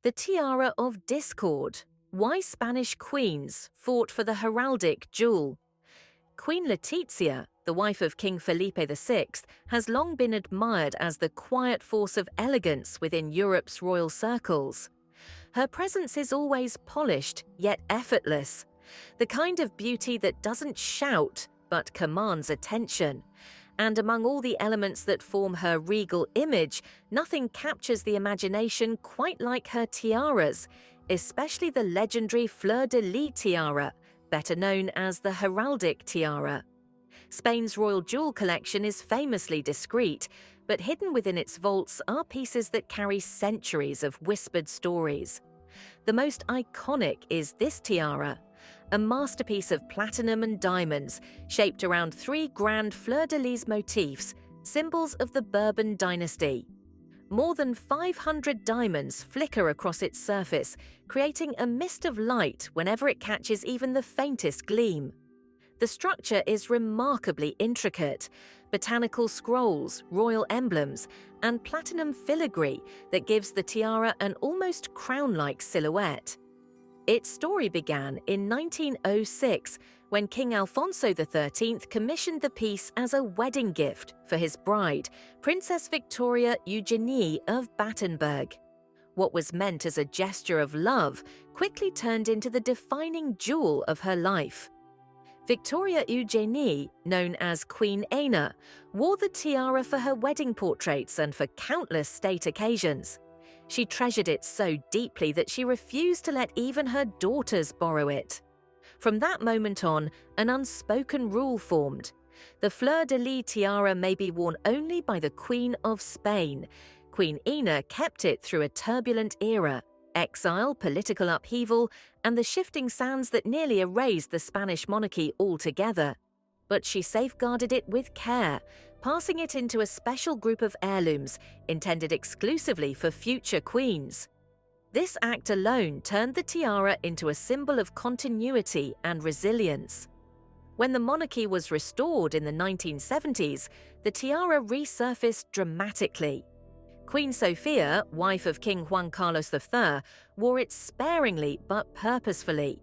The Tiara of Discord. Why Spanish queens fought for the heraldic jewel. Queen Letizia, the wife of King Felipe VI, has long been admired as the quiet force of elegance within Europe's royal circles. Her presence is always polished, yet effortless, the kind of beauty that doesn't shout but commands attention. And among all the elements that form her regal image, nothing captures the imagination quite like her tiaras, especially the legendary Fleur-de-Lys tiara, better known as the Heraldic tiara. Spain's royal jewel collection is famously discreet, but hidden within its vaults are pieces that carry centuries of whispered stories. The most iconic is this tiara, a masterpiece of platinum and diamonds shaped around three grand fleur-de-lis motifs, symbols of the Bourbon dynasty. More than 500 diamonds flicker across its surface, creating a mist of light whenever it catches even the faintest gleam. The structure is remarkably intricate: botanical scrolls, royal emblems, and platinum filigree that gives the tiara an almost crown-like silhouette. Its story began in 1906 when King Alfonso XIII commissioned the piece as a wedding gift for his bride, Princess Victoria Eugenie of Battenberg. What was meant as a gesture of love quickly turned into the defining jewel of her life. Victoria Eugenie, known as Queen Anna, wore the tiara for her wedding portraits and for countless state occasions. She treasured it so deeply that she refused to let even her daughters borrow it. From that moment on, an unspoken rule formed. The Fleur-de-Lys tiara may be worn only by the Queen of Spain. Queen Anna kept it through a turbulent era: exile, political upheaval, and the shifting sands that nearly erased the Spanish monarchy altogether. But she safeguarded it with care, passing it into a special group of heirlooms intended exclusively for future queens. This act alone turned the tiara into a symbol of continuity and resilience. When the monarchy was restored in the 1970s, the tiara resurfaced dramatically. Queen Sofia, wife of King Juan Carlos III, wore it sparingly but purposefully.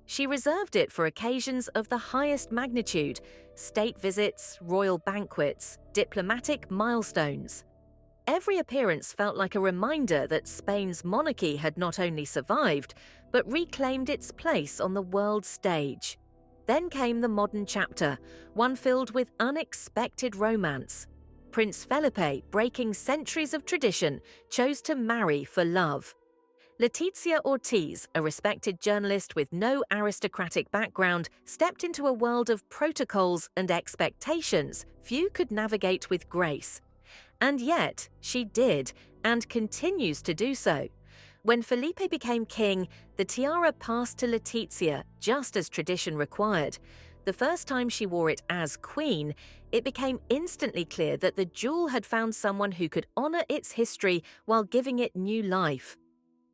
She reserved it for occasions of the highest magnitude: state visits, royal banquets, diplomatic milestones. Every appearance felt like a reminder that Spain's monarchy had not only survived, but reclaimed its place on the world stage. Then came the modern chapter, one filled with unexpected romance. Prince Felipe, breaking centuries of tradition, chose to marry for love. Letizia Ortiz, a respected journalist with no aristocratic background, stepped into a world of protocols and expectations few could navigate with grace. And yet, she did, and continues to do so. When Felipe became king, the tiara passed to Letizia, just as tradition required. The first time she wore it as queen, it became instantly clear that the jewel had found someone who could honor its history while giving it new life.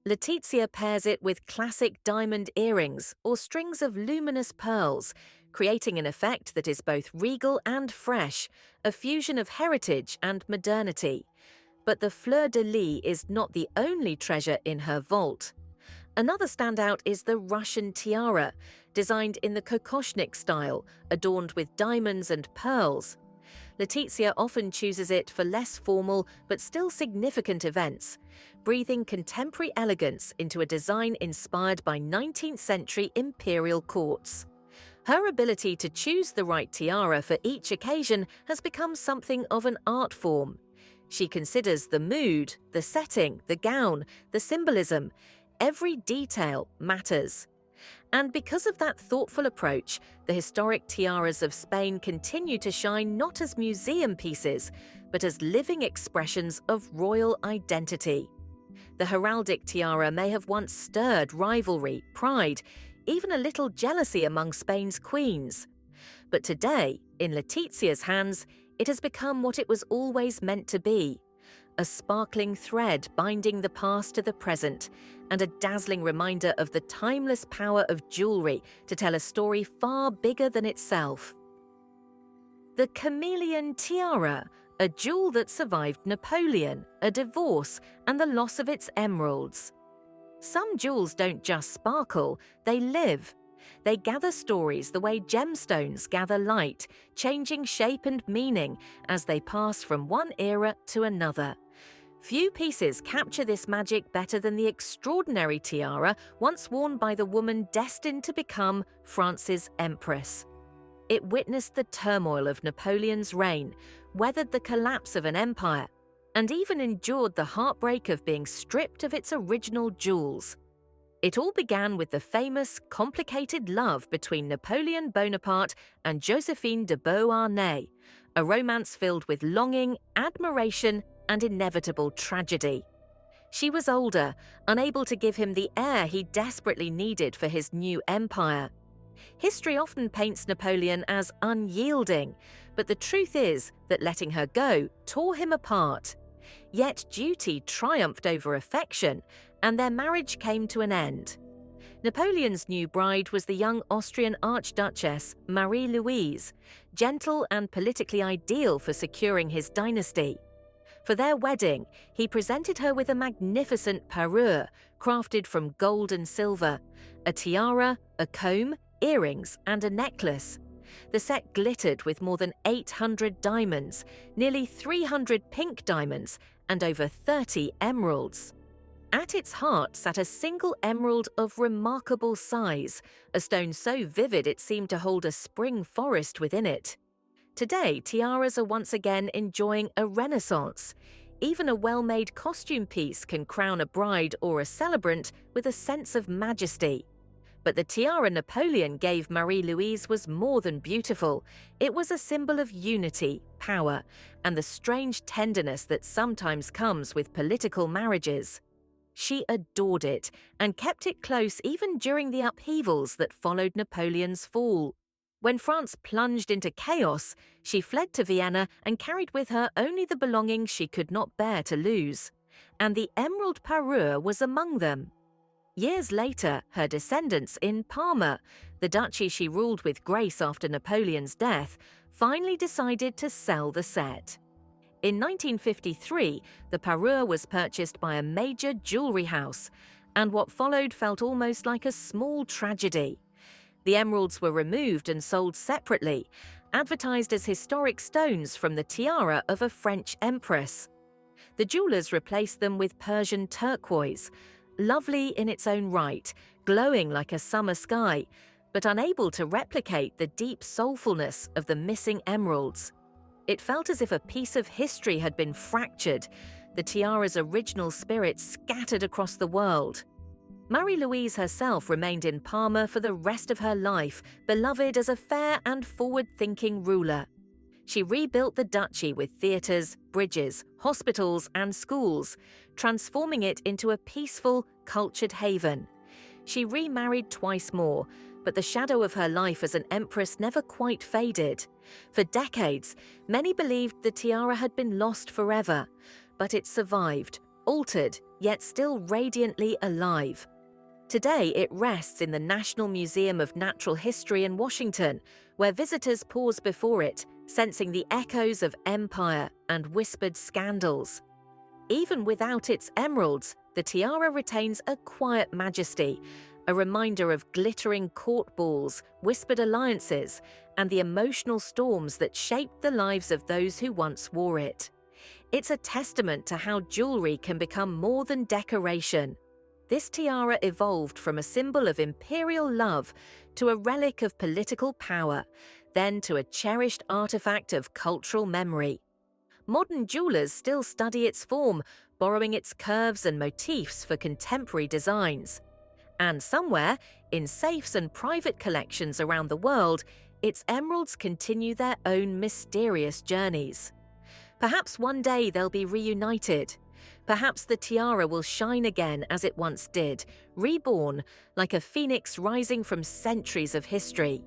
Letizia pairs it with classic diamond earrings or strings of luminous pearls, creating an effect that is both regal and fresh, a fusion of heritage and modernity. But the Fleur-de-Lys is not the only treasure in her vault. Another standout is the Russian tiara, designed in the kokoshnik style, adorned with diamonds and pearls. Letizia often chooses it for less formal but still significant events, breathing contemporary elegance into a design inspired by 19th century imperial courts. Her ability to choose the right tiara for each occasion has become something of an art form. She considers the mood, the setting, the gown, the symbolism. Every detail matters. And because of that thoughtful approach, the historic tiaras of Spain continue to shine not as museum pieces, but as living expressions of royal identity. The heraldic tiara may have once stirred rivalry, pride, even a little jealousy among Spain's queens. But today, in Letizia's hands, it has become what it was always meant to be: a sparkling thread binding the past to the present, and a dazzling reminder of the timeless power of jewelry to tell a story far bigger than itself. The chameleon tiara, a jewel that survived Napoleon, a divorce, and the loss of its emeralds. Some jewels don't just sparkle, they live. They gather stories the way gemstones gather light, changing shape and meaning as they pass from one era to another. Few pieces capture this magic better than the extraordinary tiara once worn by the woman destined to become France's empress. It witnessed the turmoil of Napoleon's reign, weathered the collapse of an empire, and even endured the heartbreak of being stripped of its original jewels. It all began with the famous, complicated love between Napoleon Bonaparte and Josephine de Beauharnais, a romance filled with longing, admiration, and inevitable tragedy. She was older, unable to give him the heir he desperately needed for his new empire. History often paints Napoleon as unyielding, but the truth is that letting her go tore him apart. Yet duty triumphed over affection, and their marriage came to an end. Napoleon's new bride was the young Austrian Archduchess Marie-Louise, gentle and politically ideal for securing his dynasty. For their wedding, he presented her with a magnificent parure crafted from gold and silver, a tiara, a comb, earrings, and a necklace. The set glittered with more than 800 diamonds, nearly 300 pink diamonds, and over 30 emeralds. At its heart sat a single emerald of remarkable size, a stone so vivid it seemed to hold a spring forest within it. Today, tiaras are once again enjoying a renaissance. Even a well-made costume piece can crown a bride or a celebrant with a sense of majesty. But the tiara Napoleon gave Marie-Louise was more than beautiful. It was a symbol of unity, power, and the strange tenderness that sometimes comes with political marriages. She adored it and kept it close even during the upheavals that followed Napoleon's fall. When France plunged into chaos, she fled to Vienna and carried with her only the belongings she could not bear to lose. And the emerald parure was among them. Years later, her descendants in Parma, the duchy she ruled with grace after Napoleon's death, finally decided to sell the set. In 1953, the parure was purchased by a major jewelry house, and what followed felt almost like a small tragedy. The emeralds were removed and sold separately, advertised as historic stones from the tiara of a French empress. The jewelers replaced them with Persian turquoise, lovely in its own right, glowing like a summer sky, but unable to replicate the deep soulfulness of the missing emeralds. It felt as if a piece of history had been fractured, the tiara's original spirit scattered across the world. Marie-Louise herself remained in Parma for the rest of her life, beloved as a fair and forward-thinking ruler. She rebuilt the duchy with theatres, bridges, hospitals, and schools, transforming it into a peaceful, cultured haven. She remarried twice more, but the shadow of her life as an empress never quite faded. For decades, many believed the tiara had been lost forever, but it survived, altered, yet still radiantly alive. Today, it rests in the National Museum of Natural History in Washington, where visitors pause before it, sensing the echoes of empire and whispered scandals. Even without its emeralds, the tiara retains a quiet majesty, a reminder of glittering court balls, whispered alliances, and the emotional storms that shaped the lives of those who once wore it. It's a testament to how jewelry can become more than decoration. This tiara evolved from a symbol of imperial love to a relic of political power, then to a cherished artifact of cultural memory. Modern jewelers still study its form, borrowing its curves and motifs for contemporary designs. And somewhere, in safes and private collections around the world, its emeralds continue their own mysterious journeys. Perhaps one day they'll be reunited. Perhaps the tiara will shine again as it once did, reborn like a phoenix rising from centuries of history.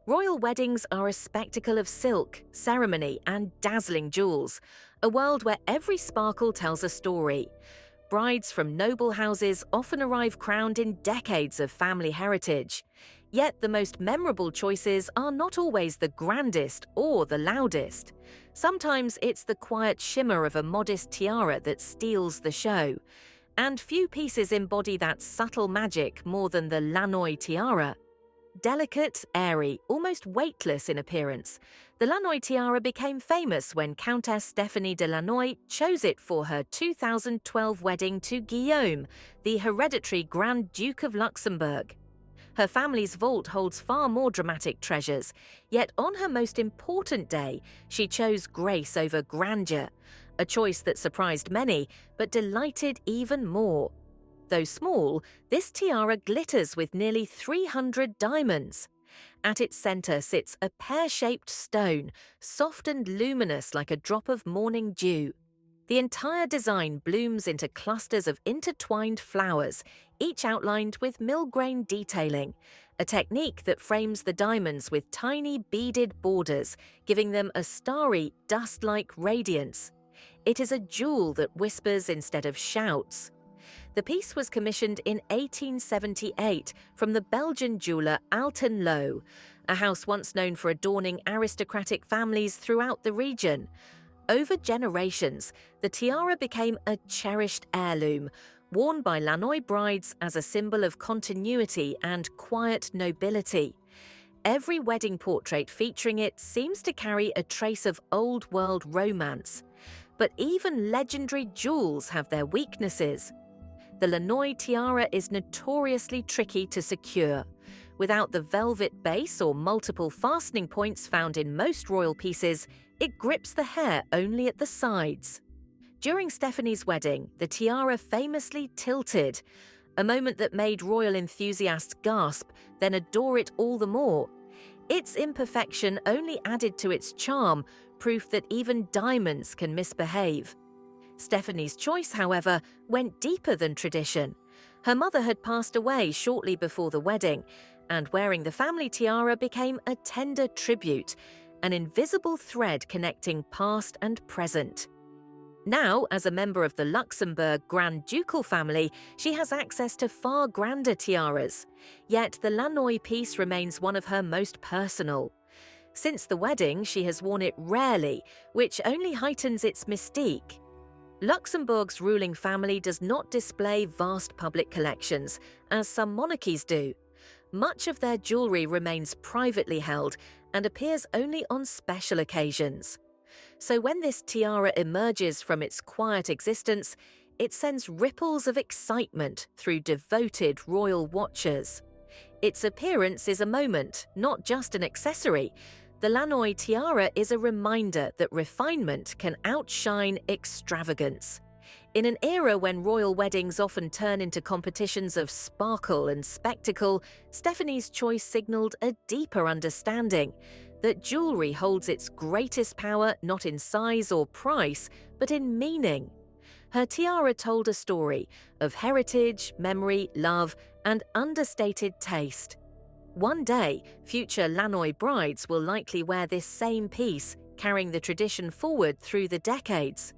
Royal weddings are a spectacle of silk, ceremony, and dazzling jewels, a world where every sparkle tells a story. Brides from noble houses often arrive crowned in decades of family heritage. Yet the most memorable choices are not always the grandest or the loudest. Sometimes it's the quiet shimmer of a modest tiara that steals the show. and few pieces embody that subtle magic more than the Lannoy tiara. Delicate, airy, almost weightless in appearance, the Lannoy tiara became famous when Countess Stephanie de Lannoy chose it for her 2012 wedding to Guillaume, the hereditary Grand Duke of Luxembourg. Her family's vault holds far more dramatic treasures, yet on her most important day, she chose grace over grandeur, a choice that surprised many but delighted even more. Though small, this tiara glitters with nearly 300 diamonds. At its center sits a pear-shaped stone, soft and luminous like a drop of morning dew. The entire design blooms into clusters of intertwined flowers, each outlined with mill-grain detailing, a technique that frames the diamonds with tiny beaded borders, giving them a starry, dust-like radiance. It is a jewel that whispers instead of shouts. The piece was commissioned in 1878 from the Belgian jeweler Alton Low, a house once known for adorning aristocratic families throughout the region. Over generations, the tiara became a cherished heirloom, worn by Lannoy brides as a symbol of continuity and quiet nobility. Every wedding portrait featuring it seems to carry a trace of old-world romance. But even legendary jewels have their weaknesses. The Lannoy tiara is notoriously tricky to secure. Without the velvet base or multiple fastening points found in most royal pieces, it grips the hair only at the sides. During Stephanie's wedding, the tiara famously tilted, a moment that made royal enthusiasts gasp, then adore it all the more. Its imperfection only added to its charm, proof that even diamonds can misbehave. Stephanie's choice, however, went deeper than tradition. Her mother had passed away shortly before the wedding, and wearing the family tiara became a tender tribute, an invisible thread connecting past and present. Now, as a member of the Luxembourg Grand Ducal family, she has access to far grander tiaras. Yet the Lannoy piece remains one of her most personal. Since the wedding, she has worn it rarely, which only heightens its mystique. Luxembourg's ruling family does not display vast public collections, as some monarchies do. Much of their jewellery remains privately held and appears only on special occasions. So when this tiara emerges from its quiet existence, it sends ripples of excitement through devoted royal watchers. Its appearance is a moment, not just an accessory. The Lannoy tiara is a reminder that refinement can outshine extravagance. In an era when royal weddings often turn into competitions of sparkle and spectacle, Stephanie's choice signaled a deeper understanding that jewelry holds its greatest power not in size or price, but in meaning. Her tiara told a story of heritage, memory, love, and understated taste. One day, future Lannoy brides will likely wear this same piece, carrying the tradition forward through the decades.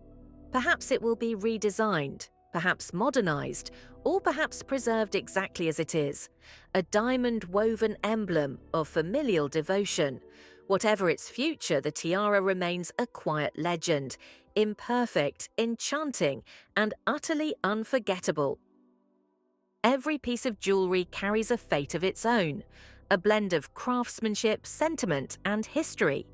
Perhaps it will be redesigned, perhaps modernized, or perhaps preserved exactly as it is, a diamond-woven emblem of familial devotion. Whatever its future, the tiara remains a quiet legend, imperfect, enchanting, and utterly unforgettable. Every piece of jewelry carries a fate of its own, a blend of craftsmanship, sentiment, and history.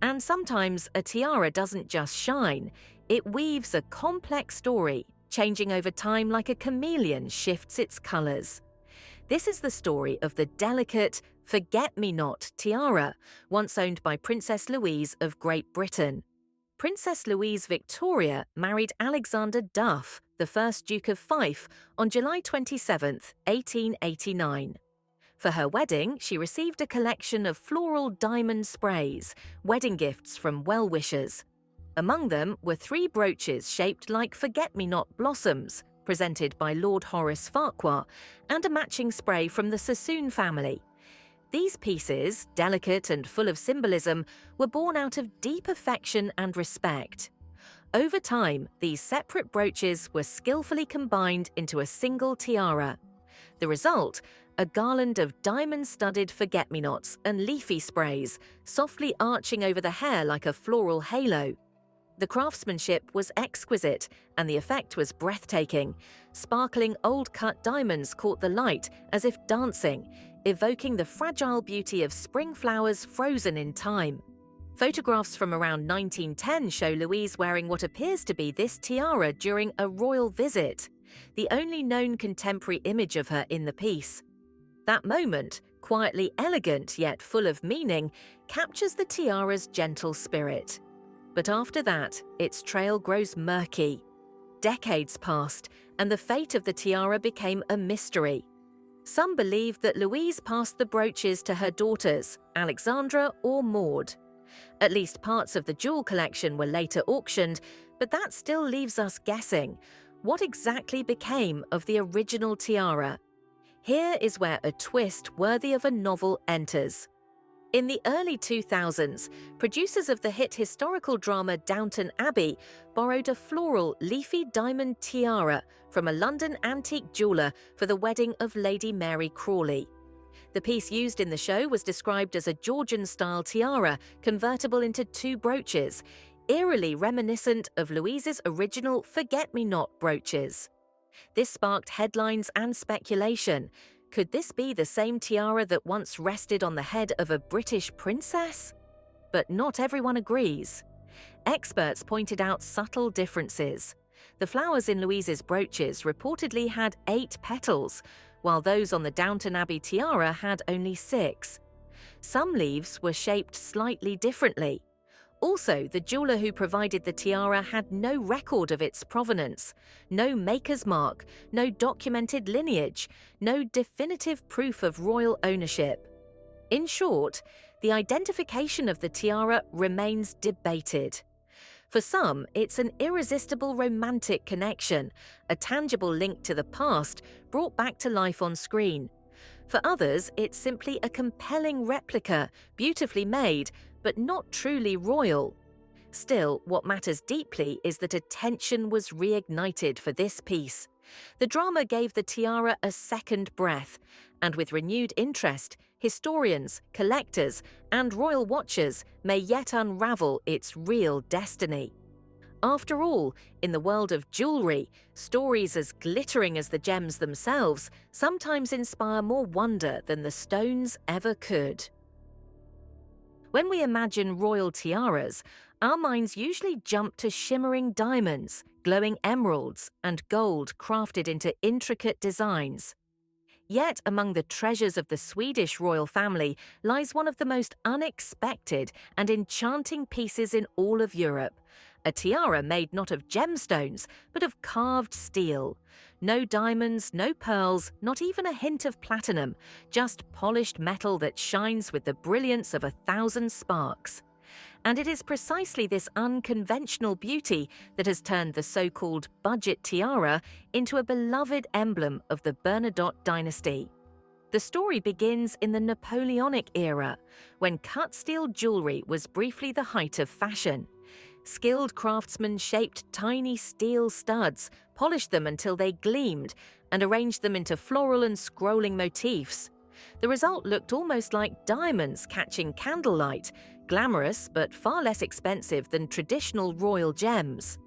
And sometimes a tiara doesn't just shine, it weaves a complex story, changing over time like a chameleon shifts its colors. This is the story of the delicate forget-me-not tiara, once owned by Princess Louise of Great Britain. Princess Louise Victoria married Alexander Duff, the first Duke of Fife, on July 27, 1889. For her wedding, she received a collection of floral diamond sprays, wedding gifts from well-wishers. Among them were 3 brooches shaped like forget-me-not blossoms, presented by Lord Horace Farquhar, and a matching spray from the Sassoon family. These pieces, delicate and full of symbolism, were born out of deep affection and respect. Over time, these separate brooches were skillfully combined into a single tiara. The result, a garland of diamond-studded forget-me-nots and leafy sprays, softly arching over the hair like a floral halo. The craftsmanship was exquisite, and the effect was breathtaking. Sparkling old-cut diamonds caught the light as if dancing, evoking the fragile beauty of spring flowers frozen in time. Photographs from around 1910 show Louise wearing what appears to be this tiara during a royal visit, the only known contemporary image of her in the piece. That moment, quietly elegant yet full of meaning, captures the tiara's gentle spirit. But after that, its trail grows murky. Decades passed, and the fate of the tiara became a mystery. Some believe that Louise passed the brooches to her daughters, Alexandra or Maud. At least parts of the jewel collection were later auctioned, but that still leaves us guessing. What exactly became of the original tiara? Here is where a twist worthy of a novel enters. In the early 2000s, producers of the hit historical drama Downton Abbey borrowed a floral, leafy diamond tiara from a London antique jeweller for the wedding of Lady Mary Crawley. The piece used in the show was described as a Georgian-style tiara convertible into two brooches, eerily reminiscent of Louise's original forget-me-not brooches. This sparked headlines and speculation. Could this be the same tiara that once rested on the head of a British princess? But not everyone agrees. Experts pointed out subtle differences. The flowers in Louise's brooches reportedly had 8 petals, while those on the Downton Abbey tiara had only 6. Some leaves were shaped slightly differently. Also, the jeweller who provided the tiara had no record of its provenance, no maker's mark, no documented lineage, no definitive proof of royal ownership. In short, the identification of the tiara remains debated. For some, it's an irresistible romantic connection, a tangible link to the past brought back to life on screen. For others, it's simply a compelling replica, beautifully made, but not truly royal. Still, what matters deeply is that attention was reignited for this piece. The drama gave the tiara a second breath, and with renewed interest, historians, collectors, and royal watchers may yet unravel its real destiny. After all, in the world of jewelry, stories as glittering as the gems themselves sometimes inspire more wonder than the stones ever could. When we imagine royal tiaras, our minds usually jump to shimmering diamonds, glowing emeralds, and gold crafted into intricate designs. Yet among the treasures of the Swedish royal family lies one of the most unexpected and enchanting pieces in all of Europe, a tiara made not of gemstones, but of carved steel. No diamonds, no pearls, not even a hint of platinum, just polished metal that shines with the brilliance of 1,000 sparks. And it is precisely this unconventional beauty that has turned the so-called budget tiara into a beloved emblem of the Bernadotte dynasty. The story begins in the Napoleonic era, when cut-steel jewelry was briefly the height of fashion. Skilled craftsmen shaped tiny steel studs, polished them until they gleamed, and arranged them into floral and scrolling motifs. The result looked almost like diamonds catching candlelight, glamorous but far less expensive than traditional royal gems.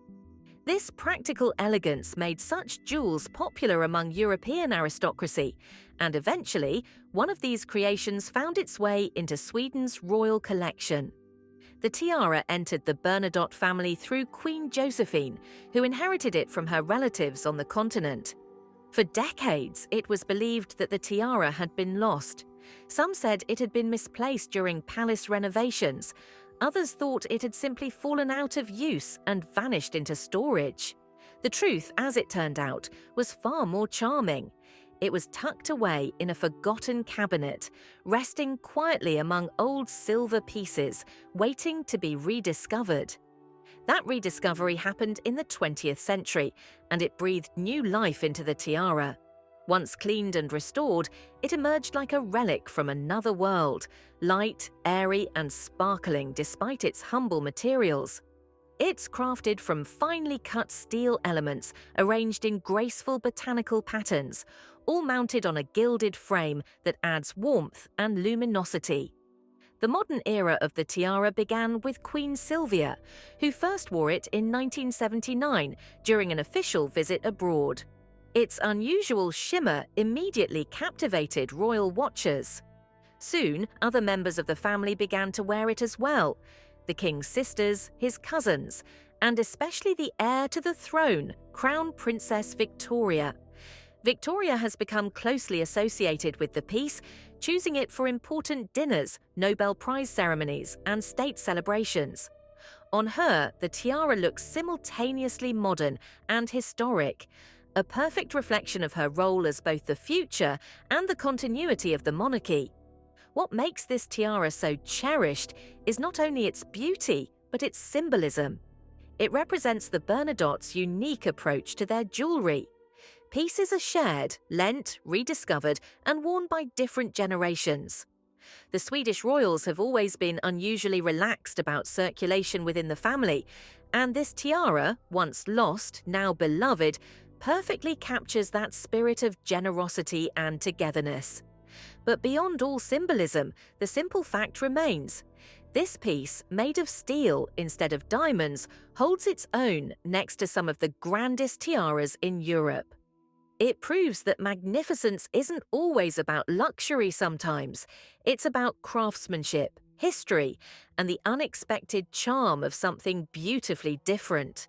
This practical elegance made such jewels popular among European aristocracy, and eventually, one of these creations found its way into Sweden's royal collection. The tiara entered the Bernadotte family through Queen Josephine, who inherited it from her relatives on the continent. For decades, it was believed that the tiara had been lost. Some said it had been misplaced during palace renovations. Others thought it had simply fallen out of use and vanished into storage. The truth, as it turned out, was far more charming. It was tucked away in a forgotten cabinet, resting quietly among old silver pieces, waiting to be rediscovered. That rediscovery happened in the 20th century, and it breathed new life into the tiara. Once cleaned and restored, it emerged like a relic from another world, light, airy, and sparkling despite its humble materials. It's crafted from finely cut steel elements arranged in graceful botanical patterns, all mounted on a gilded frame that adds warmth and luminosity. The modern era of the tiara began with Queen Sylvia, who first wore it in 1979 during an official visit abroad. Its unusual shimmer immediately captivated royal watchers. Soon, other members of the family began to wear it as well: the king's sisters, his cousins, and especially the heir to the throne, Crown Princess Victoria. Victoria has become closely associated with the piece, choosing it for important dinners, Nobel Prize ceremonies, and state celebrations. On her, the tiara looks simultaneously modern and historic, a perfect reflection of her role as both the future and the continuity of the monarchy. What makes this tiara so cherished is not only its beauty, but its symbolism. It represents the Bernadottes' unique approach to their jewellery. Pieces are shared, lent, rediscovered, and worn by different generations. The Swedish royals have always been unusually relaxed about circulation within the family, and this tiara, once lost, now beloved, perfectly captures that spirit of generosity and togetherness. But beyond all symbolism, the simple fact remains: this piece, made of steel instead of diamonds, holds its own next to some of the grandest tiaras in Europe. It proves that magnificence isn't always about luxury sometimes. It's about craftsmanship, history, and the unexpected charm of something beautifully different.